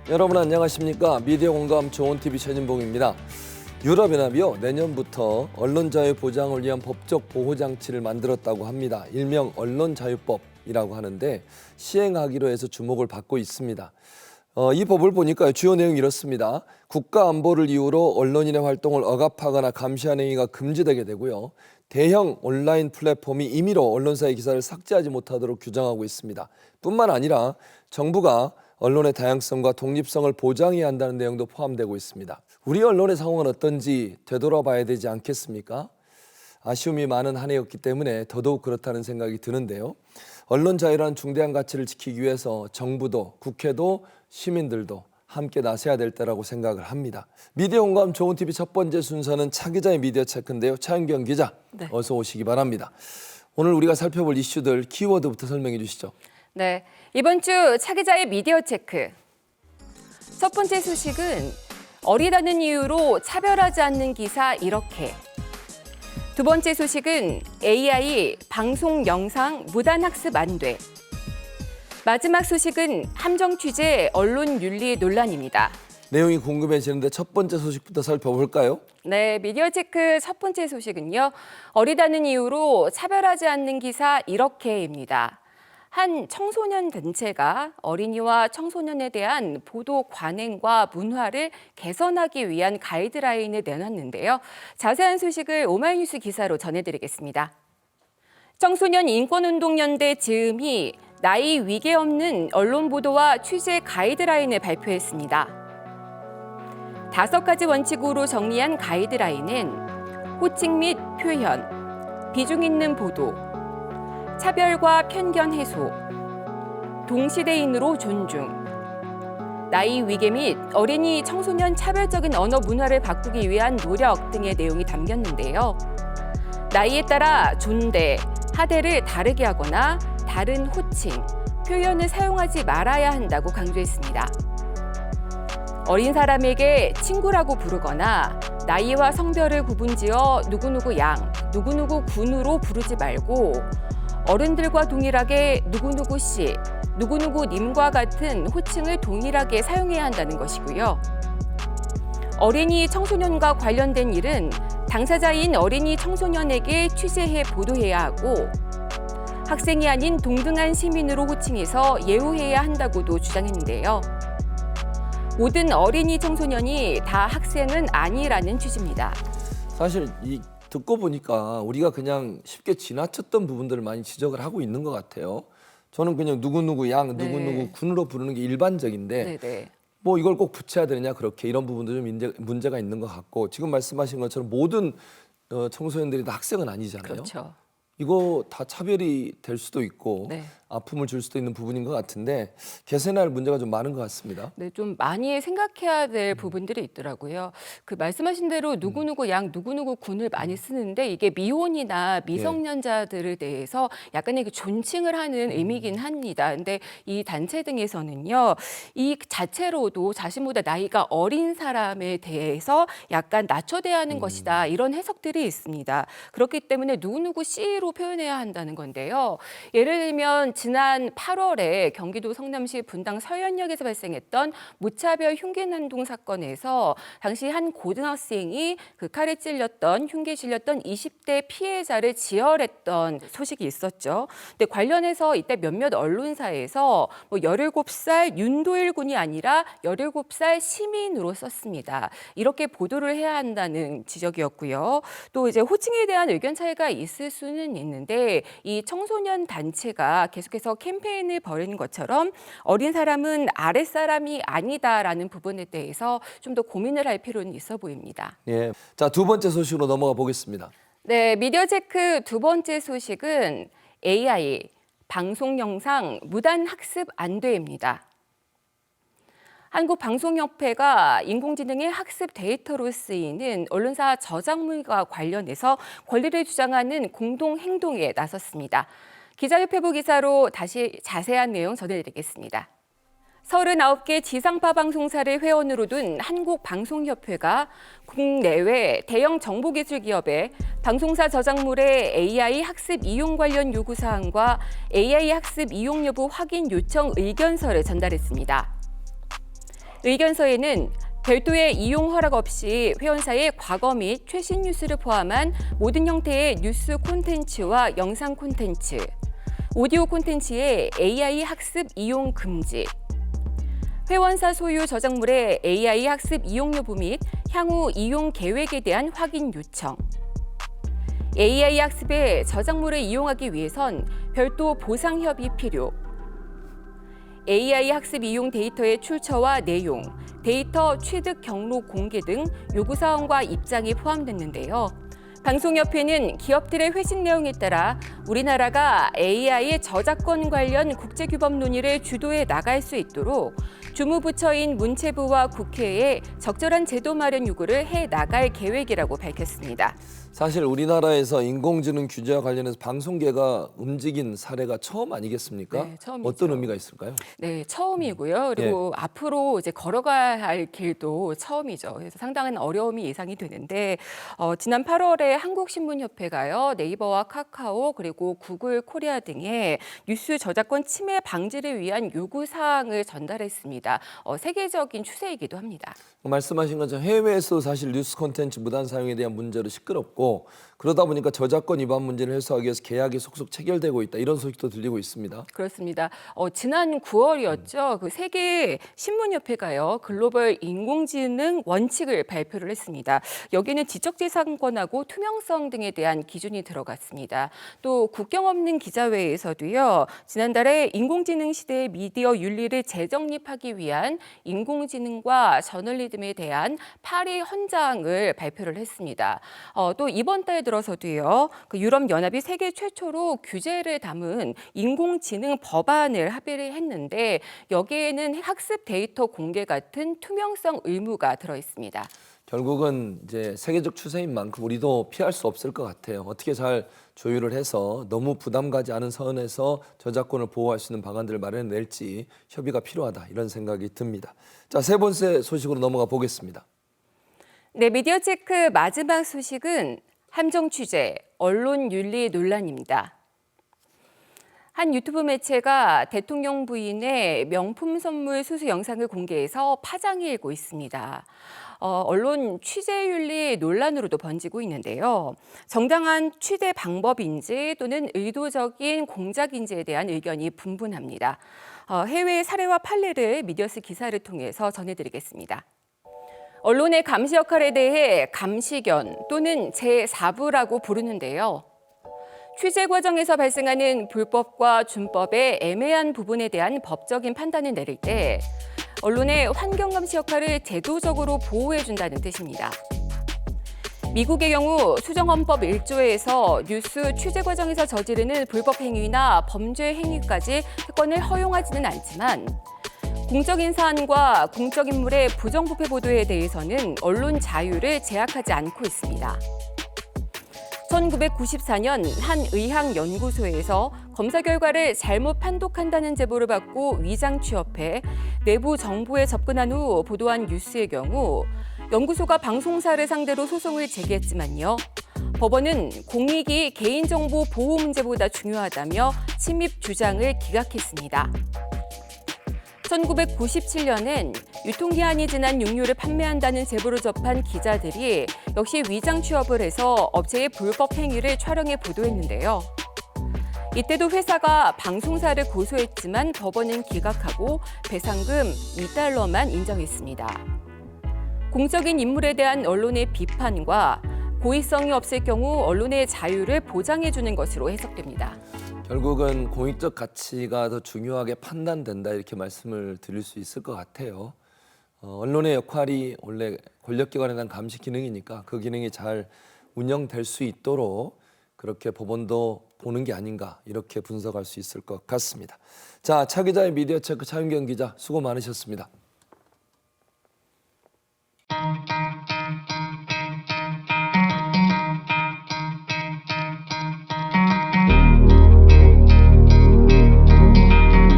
여러분 안녕하십니까? 미디어 공감 좋은 TV 최진봉입니다. 유럽연합이요 내년부터 언론 자유 보장을 위한 법적 보호 장치를 만들었다고 합니다. 일명 언론자유법이라고 하는데 시행하기로 해서 주목을 받고 있습니다. 이 법을 보니까 주요 내용이 이렇습니다. 국가 안보를 이유로 언론인의 활동을 억압하거나 감시하는 행위가 금지되게 되고요. 대형 온라인 플랫폼이 임의로 언론사의 기사를 삭제하지 못하도록 규정하고 있습니다. 뿐만 아니라 정부가 언론의 다양성과 독립성을 보장해야 한다는 내용도 포함되고 있습니다. 우리 언론의 상황은 어떤지 되돌아봐야 되지 않겠습니까? 아쉬움이 많은 한 해였기 때문에 더더욱 그렇다는 생각이 드는데요. 언론 자유라는 중대한 가치를 지키기 위해서 정부도 국회도 시민들도 함께 나서야 될 때라고 생각을 합니다. 미디어 공감 좋은 TV 첫 번째 순서는 차 기자의 미디어 체크인데요. 차윤경 기자, 네. 어서 오시기 바랍니다. 오늘 우리가 살펴볼 이슈들 키워드부터 설명해 주시죠. 네, 이번 주 차 기자의 미디어 체크. 첫 번째 소식은 어리다는 이유로 차별하지 않는 기사 이렇게. 두 번째 소식은 AI 방송 영상 무단 학습 안 돼. 마지막 소식은 함정 취재 언론 윤리 논란입니다. 내용이 궁금해지는데 첫 번째 소식부터 살펴볼까요? 네, 미디어 체크 첫 번째 소식은요. 어리다는 이유로 차별하지 않는 기사 이렇게입니다. 한 청소년 단체가 어린이와 청소년에 대한 보도 관행과 문화를 개선하기 위한 가이드라인을 내놨는데요. 자세한 소식을 오마이뉴스 기사로 전해드리겠습니다. 청소년 인권운동연대 즈음이 나이 위계 없는 언론 보도와 취재 가이드라인을 발표했습니다. 5가지 원칙으로 정리한 가이드라인은 호칭 및 표현, 비중 있는 보도, 차별과 편견 해소, 동시대인으로 존중, 나이 위계 및 어린이 청소년 차별적인 언어 문화를 바꾸기 위한 노력 등의 내용이 담겼는데요. 나이에 따라 존대, 하대를 다르게 하거나 다른 호칭, 표현을 사용하지 말아야 한다고 강조했습니다. 어린 사람에게 친구라고 부르거나 나이와 성별을 구분지어 누구누구 양, 누구누구 군으로 부르지 말고 어른들과 동일하게 누구누구 씨, 누구누구 님과 같은 호칭을 동일하게 사용해야 한다는 것이고요. 어린이 청소년과 관련된 일은 당사자인 어린이 청소년에게 취재해 보도해야 하고 학생이 아닌 동등한 시민으로 호칭해서 예우해야 한다고도 주장했는데요. 모든 어린이 청소년이 다 학생은 아니라는 취지입니다. 사실 듣고 보니까 우리가 그냥 쉽게 지나쳤던 부분들을 많이 지적을 하고 있는 것 같아요. 저는 그냥 누구누구 양, 누구누구 군으로 부르는 게 일반적인데 뭐 이걸 꼭 붙여야 되느냐 그렇게 이런 부분도 좀 문제가 있는 것 같고 지금 말씀하신 것처럼 모든 청소년들이 다 학생은 아니잖아요. 그렇죠. 이거 다 차별이 될 수도 있고 아픔을 줄 수도 있는 부분인 것 같은데 개선해야 할 문제가 좀 많은 것 같습니다. 네, 좀 많이 생각해야 될 부분들이 있더라고요. 그 말씀하신 대로 누구누구 양, 누구누구 군을 많이 쓰는데 이게 미혼이나 미성년자들에 대해서 약간의 그 존칭을 하는 의미긴 합니다. 근데 이 단체 등에서는요, 이 자체로도 자신보다 나이가 어린 사람에 대해서 약간 낮춰 대하는 것이다. 이런 해석들이 있습니다. 그렇기 때문에 누구누구 씨로 표현해야 한다는 건데요. 예를 들면 지난 8월에 경기도 성남시 분당 서현역에서 발생했던 무차별 흉기난동 사건에서 당시 한 고등학생이 그 칼에 찔렸던 흉기에 찔렸던 20대 피해자를 지혈했던 소식이 있었죠. 근데 관련해서 이때 몇몇 언론사에서 뭐 17살 윤도일 군이 아니라 17살 시민으로 썼습니다. 이렇게 보도를 해야 한다는 지적이었고요. 또 이제 호칭에 대한 의견 차이가 있을 수는 있는데 이 청소년 단체가 계속해서 캠페인을 벌이는 것처럼 어린 사람은 아랫사람이 아니다라는 부분에 대해서 좀 더 고민을 할 필요는 있어 보입니다. 예. 자, 두 번째 소식으로 넘어가 보겠습니다. 네, 미디어 체크 두 번째 소식은 AI 방송 영상 무단 학습 안 돼입니다. 한국방송협회가 인공지능의 학습 데이터로 쓰이는 언론사 저작물과 관련해서 권리를 주장하는 공동행동에 나섰습니다. 기자협회부 기사로 다시 자세한 내용 전해드리겠습니다. 39개 지상파 방송사를 회원으로 둔 한국방송협회가 국내외 대형 정보기술 기업에 방송사 저작물의 AI 학습 이용 관련 요구사항과 AI 학습 이용 여부 확인 요청 의견서를 전달했습니다. 의견서에는 별도의 이용 허락 없이 회원사의 과거 및 최신 뉴스를 포함한 모든 형태의 뉴스 콘텐츠와 영상 콘텐츠, 오디오 콘텐츠의 AI 학습 이용 금지, 회원사 소유 저작물의 AI 학습 이용 여부 및 향후 이용 계획에 대한 확인 요청, AI 학습의 저작물을 이용하기 위해선 별도 보상 협의 필요, AI 학습 이용 데이터의 출처와 내용, 데이터 취득 경로 공개 등 요구사항과 입장이 포함됐는데요. 방송협회는 기업들의 회신 내용에 따라 우리나라가 AI의 저작권 관련 국제규범 논의를 주도해 나갈 수 있도록 주무부처인 문체부와 국회에 적절한 제도 마련 요구를 해 나갈 계획이라고 밝혔습니다. 사실 우리나라에서 인공지능 규제와 관련해서 방송계가 움직인 사례가 처음 아니겠습니까? 네, 처음이죠. 어떤 의미가 있을까요? 네, 처음이고요. 그리고 앞으로 이제 걸어가야 할 길도 처음이죠. 그래서 상당한 어려움이 예상이 되는데 지난 8월에 한국신문협회가요, 네이버와 카카오 그리고 구글 코리아 등의 뉴스 저작권 침해 방지를 위한 요구 사항을 전달했습니다. 세계적인 추세이기도 합니다. 말씀하신 것처럼 해외에서 사실 뉴스 콘텐츠 무단 사용에 대한 문제로 시끄럽고 그러다 보니까 저작권 위반 문제를 해소하기 위해서 계약이 속속 체결되고 있다 이런 소식도 들리고 있습니다. 그렇습니다. 지난 9월이었죠. 그 세계 신문협회가요, 글로벌 인공지능 원칙을 발표를 했습니다. 여기는 지적재산권하고 투명성 등에 대한 기준이 들어갔습니다. 또 국경 없는 기자회에서도요, 지난달에 인공지능 시대의 미디어 윤리를 재정립하기 위한 인공지능과 저널리즘에 대한 파리 헌장을 발표를 했습니다. 또 이번 달 들어서도요, 그 유럽연합이 세계 최초로 규제를 담은 인공지능 법안을 합의를 했는데 여기에는 학습 데이터 공개 같은 투명성 의무가 들어 있습니다. 결국은 이제 세계적 추세인 만큼 우리도 피할 수 없을 것 같아요. 어떻게 잘 조율을 해서 너무 부담 가지 않은 선에서 저작권을 보호할 수 있는 방안들을 마련낼지 협의가 필요하다 이런 생각이 듭니다. 자, 세 번째 소식으로 넘어가 보겠습니다. 네, 미디어 체크 마지막 소식은 함정 취재, 언론 윤리 논란입니다. 한 유튜브 매체가 대통령 부인의 명품 선물 수수 영상을 공개해서 파장이 일고 있습니다. 언론 취재윤리 논란으로도 번지고 있는데요. 정당한 취재 방법인지 또는 의도적인 공작인지에 대한 의견이 분분합니다. 해외 사례와 판례를 미디어스 기사를 통해서 전해드리겠습니다. 언론의 감시 역할에 대해 감시견 또는 제4부라고 부르는데요. 취재 과정에서 발생하는 불법과 준법의 애매한 부분에 대한 법적인 판단을 내릴 때 언론의 환경 감시 역할을 제도적으로 보호해준다는 뜻입니다. 미국의 경우 수정헌법 1조에서 뉴스 취재 과정에서 저지르는 불법 행위나 범죄 행위까지 특권을 허용하지는 않지만 공적인 사안과 공적 인물의 부정부패 보도에 대해서는 언론 자유를 제약하지 않고 있습니다. 1994년 한 의학연구소에서 검사 결과를 잘못 판독한다는 제보를 받고 위장 취업해 내부 정보에 접근한 후 보도한 뉴스의 경우 연구소가 방송사를 상대로 소송을 제기했지만요. 법원은 공익이 개인정보 보호 문제보다 중요하다며 침입 주장을 기각했습니다. 1997년엔 유통기한이 지난 육류를 판매한다는 제보를 접한 기자들이 역시 위장 취업을 해서 업체의 불법 행위를 촬영해 보도했는데요. 이때도 회사가 방송사를 고소했지만 법원은 기각하고 배상금 $2만 인정했습니다. 공적인 인물에 대한 언론의 비판과 고의성이 없을 경우 언론의 자유를 보장해주는 것으로 해석됩니다. 결국은 공익적 가치가 더 중요하게 판단된다 이렇게 말씀을 드릴 수 있을 것 같아요. 언론의 역할이 원래 권력기관에 대한 감시 기능이니까 그 기능이 잘 운영될 수 있도록 그렇게 법원도 보는 게 아닌가 이렇게 분석할 수 있을 것 같습니다. 자, 차 기자의 미디어 체크 차윤경 기자 수고 많으셨습니다.